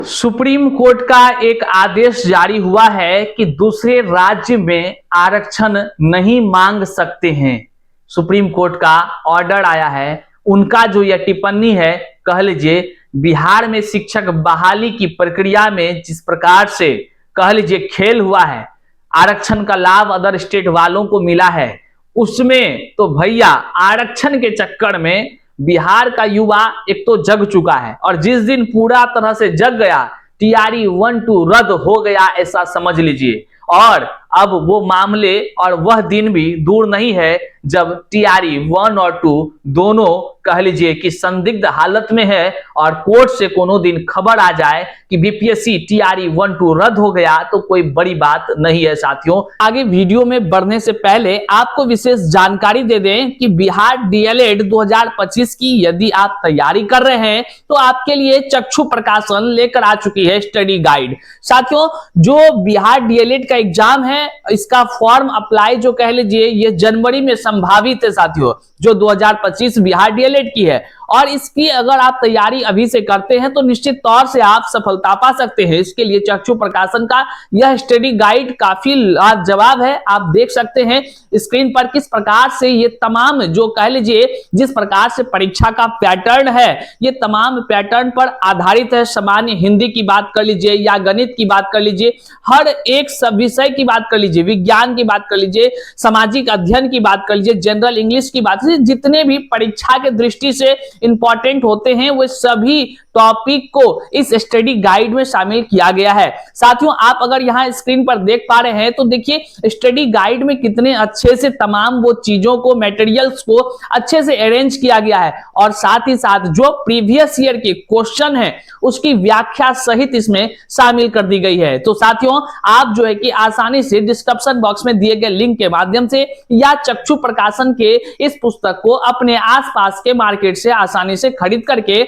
Supreme court का एक आदेश जारी हुआ है कि दूसरे राज्य में आरक्षण नहीं मांग सकते हैं। सुप्रीम कोर्ट का ऑर्डर आया है। उनका जो यह टिप्पणी है, कह लीजिए बिहार में शिक्षक बहाली की प्रक्रिया में जिस प्रकार से कह लीजिए खेल हुआ है, आरक्षण का लाभ अदर स्टेट वालों को मिला है, उसमें तो भैया आरक्षण के चक्कर में बिहार का युवा एक तो जग चुका है, और जिस दिन पूरा तरह से जग गया, टीआरई 1-2 रद्द हो गया ऐसा समझ लीजिए। और अब वो मामले और वह दिन भी दूर नहीं है जब टीआरई 1 और 2 दोनों कह लीजिए कि संदिग्ध हालत में है, और कोर्ट से कोनो दिन खबर आ जाए कि बीपीएससी टीआरई 1-2 रद्द हो गया तो कोई बड़ी बात नहीं है। साथियों, आगे वीडियो में बढ़ने से पहले आपको विशेष जानकारी दे दें कि बिहार डीएलएड 2025 की यदि आप तैयारी कर रहे हैं तो आपके लिए चक्षु प्रकाशन लेकर आ चुकी है स्टडी गाइड। साथियों, जो बिहार डीएलएड का एग्जाम है, इसका फॉर्म अप्लाई जो कह लीजिए ये जनवरी में संभावित है साथियों, जो 2025 बिहार डीएलएड की है। और इसकी अगर आप तैयारी अभी से करते हैं तो निश्चित तौर से आप सफलता पा सकते हैं। इसके लिए चक्षु प्रकाशन का यह स्टडी गाइड काफी लाजवाब है। आप देख सकते हैं स्क्रीन पर किस प्रकार से ये तमाम जो कह लीजिए जिस प्रकार से परीक्षा का पैटर्न है, ये तमाम पैटर्न पर आधारित है। सामान्य हिंदी की बात कर लीजिए या गणित की बात कर लीजिए, हर एक सब विषय की बात कर लीजिए, विज्ञान की बात कर लीजिए, सामाजिक अध्ययन की बात कर लीजिए, जनरल इंग्लिश की बात, जितने भी परीक्षा के दृष्टि से इंपॉर्टेंट होते हैं वो सभी टॉपिक को इस स्टडी गाइड में शामिल किया गया है। साथियों, आप अगर यहां स्क्रीन पर देख पा रहे हैं तो देखिए स्टडी गाइड में कितने अच्छे से तमाम वो चीजों को, मटेरियल्स को अच्छे से अरेंज किया गया है, और साथ ही साथ जो प्रीवियस ईयर के क्वेश्चन है उसकी व्याख्या सहित इसमें शामिल कर दी गई है। तो साथियों, आप जो है कि आसानी से डिस्क्रिप्शन बॉक्स में दिए गए लिंक के माध्यम से या चक्षु प्रकाशन के इस पुस्तक को अपने आसपास के मार्केट से आसानी से खरीद करके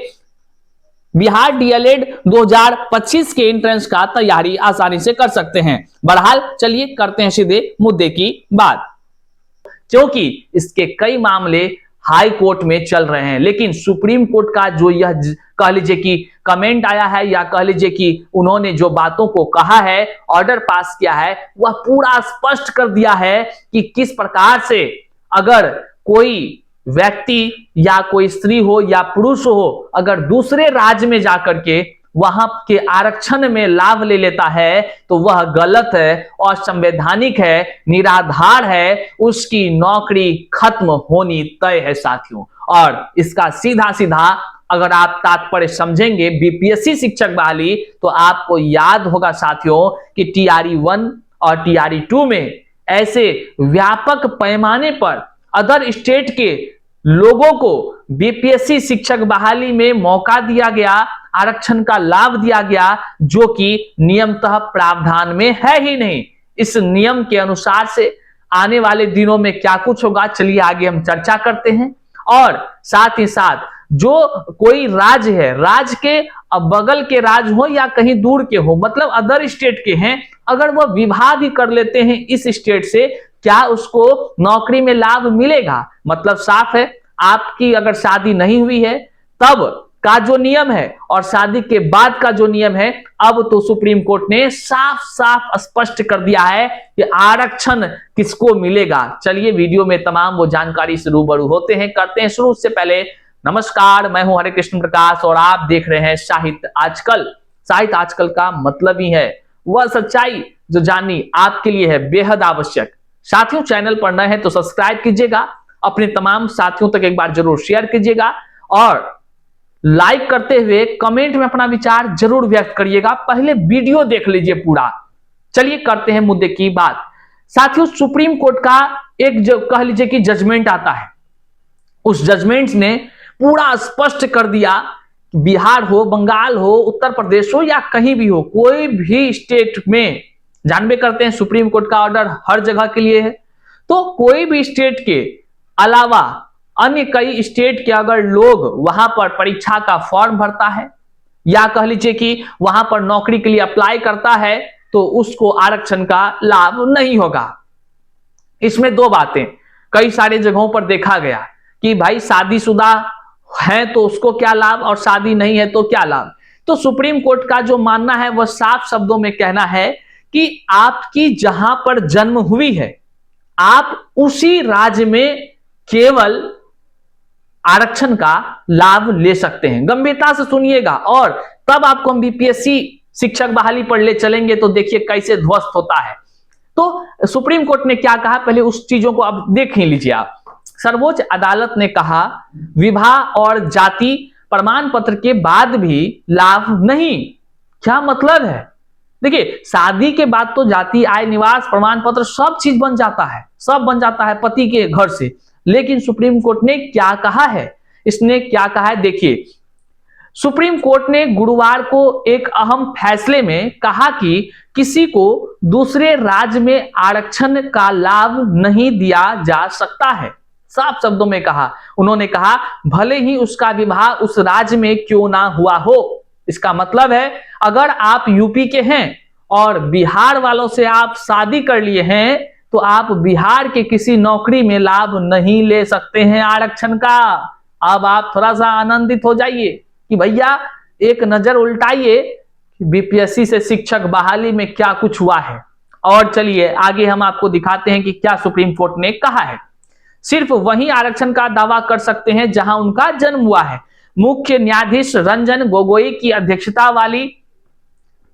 बिहार डीएलएड 2025 के एंट्रेंस का तैयारी आसानी से कर सकते हैं। बहरहाल चलिए करते हैं सीधे मुद्दे की बात। क्योंकि इसके कई मामले हाई कोर्ट में चल रहे हैं, लेकिन सुप्रीम कोर्ट का जो यह कह लीजिए कि कमेंट आया है, या कह लीजिए कि उन्होंने जो बातों को कहा है, ऑर्डर पास किया है, वह पूरा स्पष्ट कर दिया है कि किस प्रकार से अगर कोई व्यक्ति या कोई स्त्री हो या पुरुष हो, अगर दूसरे राज्य में जाकर के वहां के आरक्षण में लाभ ले लेता है तो वह गलत है, असंवैधानिक है, निराधार है, उसकी नौकरी खत्म होनी तय है साथियों। और इसका सीधा सीधा अगर आप तात्पर्य समझेंगे बीपीएससी शिक्षक बहाली, तो आपको याद होगा साथियों कि टीआरई 1 और टीआरई 2 में ऐसे व्यापक पैमाने पर अदर स्टेट के लोगों को बीपीएससी शिक्षक बहाली में मौका दिया गया, आरक्षण का लाभ दिया गया, जो कि नियमतः प्रावधान में है ही नहीं। इस नियम के अनुसार से आने वाले दिनों में क्या कुछ होगा, चलिए आगे हम चर्चा करते हैं। और साथ ही साथ जो कोई राज्य है, राज्य के बगल के राज्य हो या कहीं दूर के हो, मतलब अदर स्टेट के हैं, अगर वह विवाह भी कर लेते हैं इस स्टेट से, क्या उसको नौकरी में लाभ मिलेगा? मतलब साफ है, आपकी अगर शादी नहीं हुई है तब का जो नियम है और शादी के बाद का जो नियम है, अब तो सुप्रीम कोर्ट ने साफ साफ स्पष्ट कर दिया है कि आरक्षण किसको मिलेगा। चलिए वीडियो में तमाम वो जानकारी से रूबरू होते हैं, करते हैं शुरू। से पहले नमस्कार, मैं हूं हरे कृष्ण प्रकाश और आप देख रहे हैं साहित्य आजकल। साहित्य आजकल का मतलब ही है वह सच्चाई जो जाननी आपके लिए है बेहद आवश्यक। साथियों, चैनल पर नए हैं तो सब्सक्राइब कीजिएगा, अपने तमाम साथियों तक एक बार जरूर शेयर कीजिएगा, और लाइक करते हुए कमेंट में अपना विचार जरूर व्यक्त करिएगा। पहले वीडियो देख लीजिए पूरा। चलिए करते हैं मुद्दे की बात। साथियों, सुप्रीम कोर्ट का एक जो कह लीजिए कि जजमेंट आता है, उस जजमेंट ने पूरा स्पष्ट कर दिया, बिहार हो, बंगाल हो, उत्तर प्रदेश हो या कहीं भी हो, कोई भी स्टेट में, जानबे करते हैं सुप्रीम कोर्ट का ऑर्डर हर जगह के लिए है, तो कोई भी स्टेट के अलावा अन्य कई स्टेट के अगर लोग वहां पर परीक्षा का फॉर्म भरता है या कह लीजिए कि वहां पर नौकरी के लिए अप्लाई करता है, तो उसको आरक्षण का लाभ नहीं होगा। इसमें दो बातें कई सारे जगहों पर देखा गया कि भाई शादीशुदा है तो उसको क्या लाभ और शादी नहीं है तो क्या लाभ। तो सुप्रीम कोर्ट का जो मानना है वह साफ शब्दों में कहना है कि आपकी जहां पर जन्म हुई है आप उसी राज्य में केवल आरक्षण का लाभ ले सकते हैं। गंभीरता से सुनिएगा और तब आपको हम बीपीएससी शिक्षक बहाली पर ले चलेंगे तो देखिए कैसे ध्वस्त होता है। तो सुप्रीम कोर्ट ने क्या कहा, पहले उस चीजों को अब देख ही लीजिए आप। सर्वोच्च अदालत ने कहा विवाह और जाति प्रमाण पत्र के बाद भी लाभ नहीं। क्या मतलब है? देखिए शादी के बाद तो जाति, आय, निवास प्रमाण पत्र सब चीज बन जाता है, सब बन जाता है पति के घर से। लेकिन सुप्रीम कोर्ट ने क्या कहा है, इसने क्या कहा है देखिए। सुप्रीम कोर्ट ने गुरुवार को एक अहम फैसले में कहा कि किसी को दूसरे राज्य में आरक्षण का लाभ नहीं दिया जा सकता है। साफ शब्दों में कहा, उन्होंने कहा भले ही उसका विवाह उस राज्य में क्यों ना हुआ हो। इसका मतलब है अगर आप यूपी के हैं और बिहार वालों से आप शादी कर लिए हैं तो आप बिहार के किसी नौकरी में लाभ नहीं ले सकते हैं आरक्षण का। अब आप थोड़ा सा आनंदित हो जाइए कि भैया एक नजर उल्टाइए बीपीएससी से शिक्षक बहाली में क्या कुछ हुआ है। और चलिए आगे हम आपको दिखाते हैं कि क्या सुप्रीम कोर्ट ने कहा है। सिर्फ वही आरक्षण का दावा कर सकते हैं जहां उनका जन्म हुआ है। मुख्य न्यायाधीश रंजन गोगोई की अध्यक्षता वाली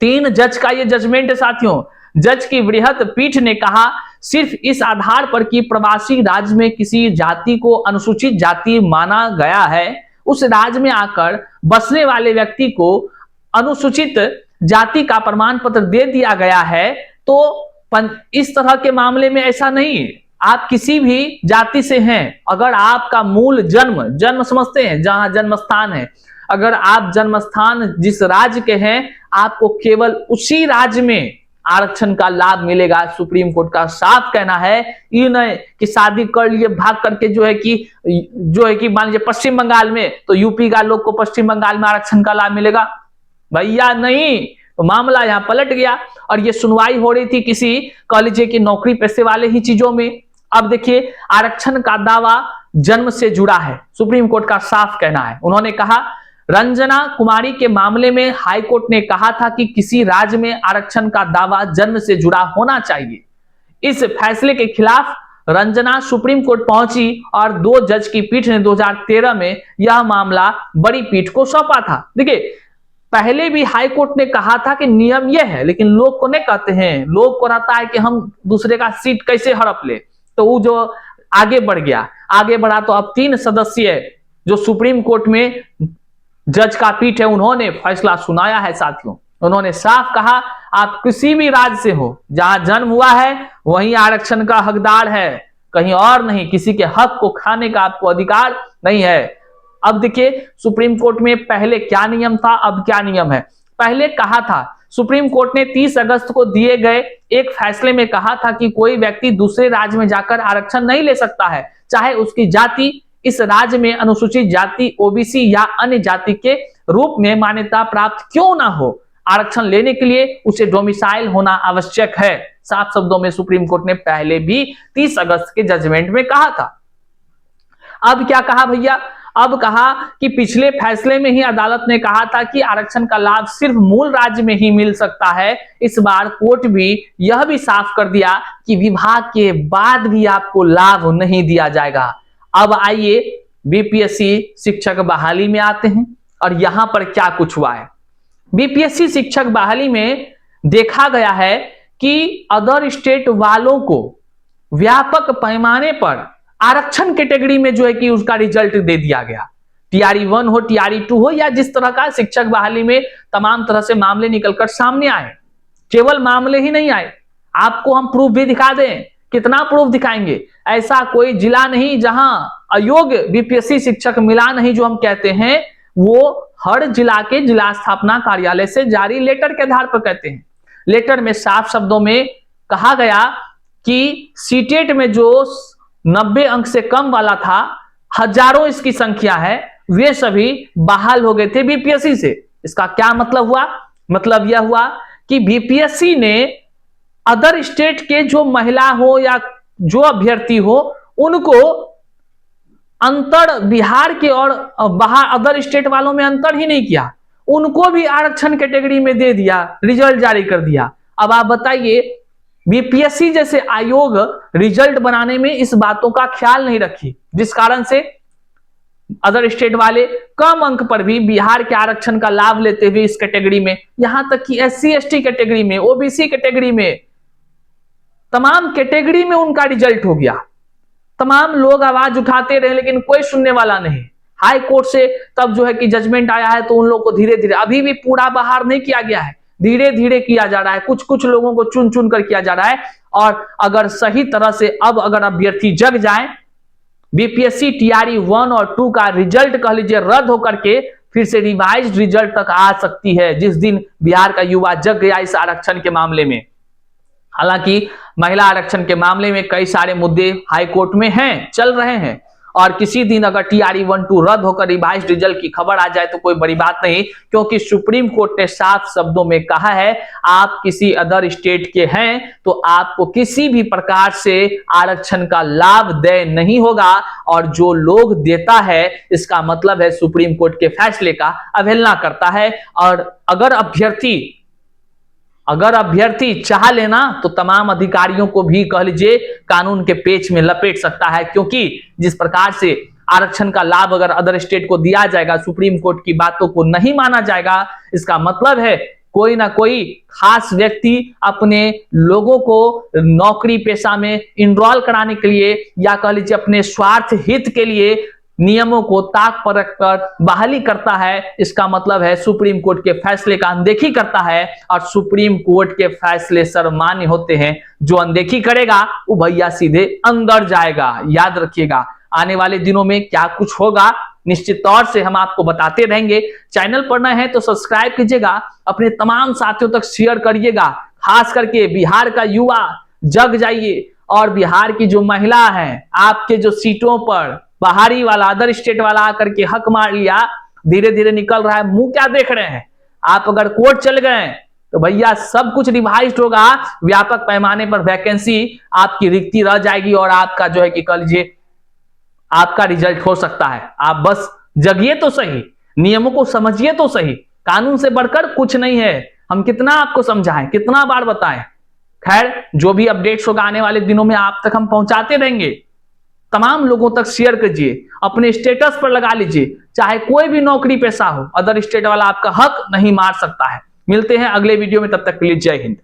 3 जज का यह जजमेंट है साथियों। जज की वृहत पीठ ने कहा सिर्फ इस आधार पर कि प्रवासी राज्य में किसी जाति को अनुसूचित जाति माना गया है, उस राज्य में आकर बसने वाले व्यक्ति को अनुसूचित जाति का प्रमाण पत्र दे दिया गया है। तो इस तरह के मामले में ऐसा नहीं, आप किसी भी जाति से हैं, अगर आपका मूल जन्म समझते हैं जहां जन्म स्थान है, अगर आप जन्म स्थान जिस राज्य के हैं आपको केवल उसी राज्य में आरक्षण का लाभ मिलेगा। सुप्रीम कोर्ट का साफ कहना है, ये नहीं कि शादी कर लिए भाग करके जो है कि मान लीजिए पश्चिम बंगाल में तो यूपी का लोग को पश्चिम बंगाल में आरक्षण का लाभ मिलेगा। भैया नहीं, तो मामला यहां पलट गया और ये सुनवाई हो रही थी किसी कह लीजिए कि नौकरी पेशे वाले ही चीजों में। अब देखिए आरक्षण का दावा जन्म से जुड़ा है, सुप्रीम कोर्ट का साफ कहना है। उन्होंने कहा रंजना कुमारी के मामले में हाईकोर्ट ने कहा था कि किसी राज्य में आरक्षण का दावा जन्म से जुड़ा होना चाहिए। इस फैसले के खिलाफ रंजना सुप्रीम कोर्ट पहुंची और 2 जज की पीठ ने 2013 में यह मामला बड़ी पीठ को सौंपा था। देखिए पहले भी हाईकोर्ट ने कहा था कि नियम यह है, लेकिन लोग को नहीं कहते हैं, लोग को रहता है कि हम दूसरे का सीट कैसे हड़प ले, तो वो जो आगे बढ़ गया, आगे बढ़ा तो अब 3 सदस्यीय जो सुप्रीम कोर्ट में जज का पीठ है उन्होंने फैसला सुनाया है साथियों। उन्होंने साफ कहा आप किसी भी राज्य से हो, जहां जन्म हुआ है वहीं आरक्षण का हकदार है, कहीं और नहीं। किसी के हक को खाने का आपको अधिकार नहीं है। अब देखिए सुप्रीम कोर्ट में पहले क्या नियम था, अब क्या नियम है। पहले कहा था सुप्रीम कोर्ट ने 30 अगस्त को दिए गए एक फैसले में कहा था कि कोई व्यक्ति दूसरे राज्य में जाकर आरक्षण नहीं ले सकता है, चाहे उसकी जाति इस राज्य में अनुसूचित जाति, ओबीसी या अन्य जाति के रूप में मान्यता प्राप्त क्यों ना हो। आरक्षण लेने के लिए उसे डोमिसाइल होना आवश्यक है। साफ शब्दों में सुप्रीम कोर्ट ने पहले भी 30 अगस्त के जजमेंट में कहा था। अब क्या कहा भैया, अब कहा कि पिछले फैसले में ही अदालत ने कहा था कि आरक्षण का लाभ सिर्फ मूल राज्य में ही मिल सकता है। इस बार कोर्ट भी यह भी साफ कर दिया कि विवाह के बाद भी आपको लाभ नहीं दिया जाएगा। अब आइए बीपीएससी शिक्षक बहाली में आते हैं और यहां पर क्या कुछ हुआ है। बीपीएससी शिक्षक बहाली में देखा गया है कि अदर स्टेट वालों को व्यापक पैमाने पर आरक्षण कैटेगरी में जो है कि उसका रिजल्ट दे दिया गया। टीआरई 1 हो, टीआरई 2 हो या जिस तरह का शिक्षक बहाली में तमाम तरह से मामले निकलकर सामने आए। केवल मामले ही नहीं आए, आपको हम प्रूफ भी दिखा दें। कितना प्रूफ दिखाएंगे, ऐसा कोई जिला नहीं जहां अयोग्य बीपीएससी शिक्षक मिला नहीं जो हम कहते हैं, वो हर जिला के जिला स्थापना कार्यालय से जारी लेटर के आधार पर कहते हैं। लेटर में साफ शब्दों में कहा गया कि सीटेट में जो 90 अंक से कम वाला था, हजारों इसकी संख्या है, वे सभी बहाल हो गए थे बीपीएससी से। इसका क्या मतलब हुआ? मतलब यह हुआ कि बीपीएससी ने अदर स्टेट के जो महिला हो या जो अभ्यर्थी हो उनको अंतर बिहार के और बाहर अदर स्टेट वालों में अंतर ही नहीं किया। उनको भी आरक्षण कैटेगरी में दे दिया, रिजल्ट जारी कर दिया। अब आप बताइए, बीपीएससी जैसे आयोग रिजल्ट बनाने में इस बातों का ख्याल नहीं रखी, जिस कारण से अदर स्टेट वाले कम अंक पर भी बिहार के आरक्षण का लाभ लेते हुए इस कैटेगरी में, यहां तक कि एससी एसटी कैटेगरी में, ओबीसी कैटेगरी में, तमाम कैटेगरी में उनका रिजल्ट हो गया। तमाम लोग आवाज उठाते रहे लेकिन कोई सुनने वाला नहीं। हाई कोर्ट से तब जो है कि जजमेंट आया है, तो उन लोगों को धीरे धीरे, अभी भी पूरा बहार नहीं किया गया है, धीरे धीरे किया जा रहा है, कुछ कुछ लोगों को चुन चुन कर किया जा रहा है। और अगर सही तरह से अब अगर अभ्यर्थी जग जाए, बीपीएससी टीआरई 1 और 2 का रिजल्ट कह लीजिए रद्द होकर के फिर से रिवाइज्ड रिजल्ट तक आ सकती है, जिस दिन बिहार का युवा जग गया इस आरक्षण के मामले में। हालांकि महिला आरक्षण के मामले में कई सारे मुद्दे हाई कोर्ट में हैं, चल रहे हैं, और किसी दिन अगर टीआरई 1-2 रद्द होकर रिवाइज्ड रिजल्ट की खबर आ जाए तो कोई बड़ी बात नहीं, क्योंकि सुप्रीम कोर्ट ने साफ शब्दों में कहा है, आप किसी अदर स्टेट के हैं तो आपको किसी भी प्रकार से आरक्षण का लाभ देय नहीं होगा, और जो लोग देता है इसका मतलब है सुप्रीम कोर्ट के फैसले का अवहेलना करता है। और अगर अभ्यर्थी चाह लेना तो तमाम अधिकारियों को भी कह लीजिए कानून के पेच में लपेट सकता है, क्योंकि जिस प्रकार से आरक्षण का लाभ अगर अदर स्टेट को दिया जाएगा, सुप्रीम कोर्ट की बातों को नहीं माना जाएगा, इसका मतलब है कोई ना कोई खास व्यक्ति अपने लोगों को नौकरी पेशा में इनरोल कराने के लिए या कह लीजिए अपने स्वार्थ हित के लिए नियमों को ताक पर रखकर बहाली करता है। इसका मतलब है सुप्रीम कोर्ट के फैसले का अनदेखी करता है, और सुप्रीम कोर्ट के फैसले सर्वमान्य होते हैं। जो अनदेखी करेगा वो भैया सीधे अंदर जाएगा। याद रखिएगा, आने वाले दिनों में क्या कुछ होगा निश्चित तौर से हम आपको बताते रहेंगे। चैनल पर नए हैं तो सब्सक्राइब कीजिएगा, अपने तमाम साथियों तक शेयर करिएगा। खास करके बिहार का युवा जग जाइए, और बिहार की जो महिला है, आपके जो सीटों पर बाहरी वाला अदर स्टेट वाला आकर के हक मार लिया, धीरे धीरे निकल रहा है, मुंह क्या देख रहे हैं। आप अगर कोर्ट चल गए तो भैया सब कुछ रिवाइज्ड होगा, व्यापक पैमाने पर वैकेंसी आपकी रिक्ति रह जाएगी, और आपका जो है कि कह लीजिए आपका रिजल्ट हो सकता है। आप बस जगिए तो सही, नियमों को समझिए तो सही, कानून से बढ़कर कुछ नहीं है। हम कितना आपको समझाएं, कितना बार बताएं। खैर, जो भी अपडेट्स होगा आने वाले दिनों में आप तक हम पहुंचाते रहेंगे। तमाम लोगों तक शेयर कीजिए, अपने स्टेटस पर लगा लीजिए, चाहे कोई भी नौकरी पेशा हो, अदर स्टेट वाला आपका हक नहीं मार सकता है। मिलते हैं अगले वीडियो में, तब तक के लिए जय हिंद।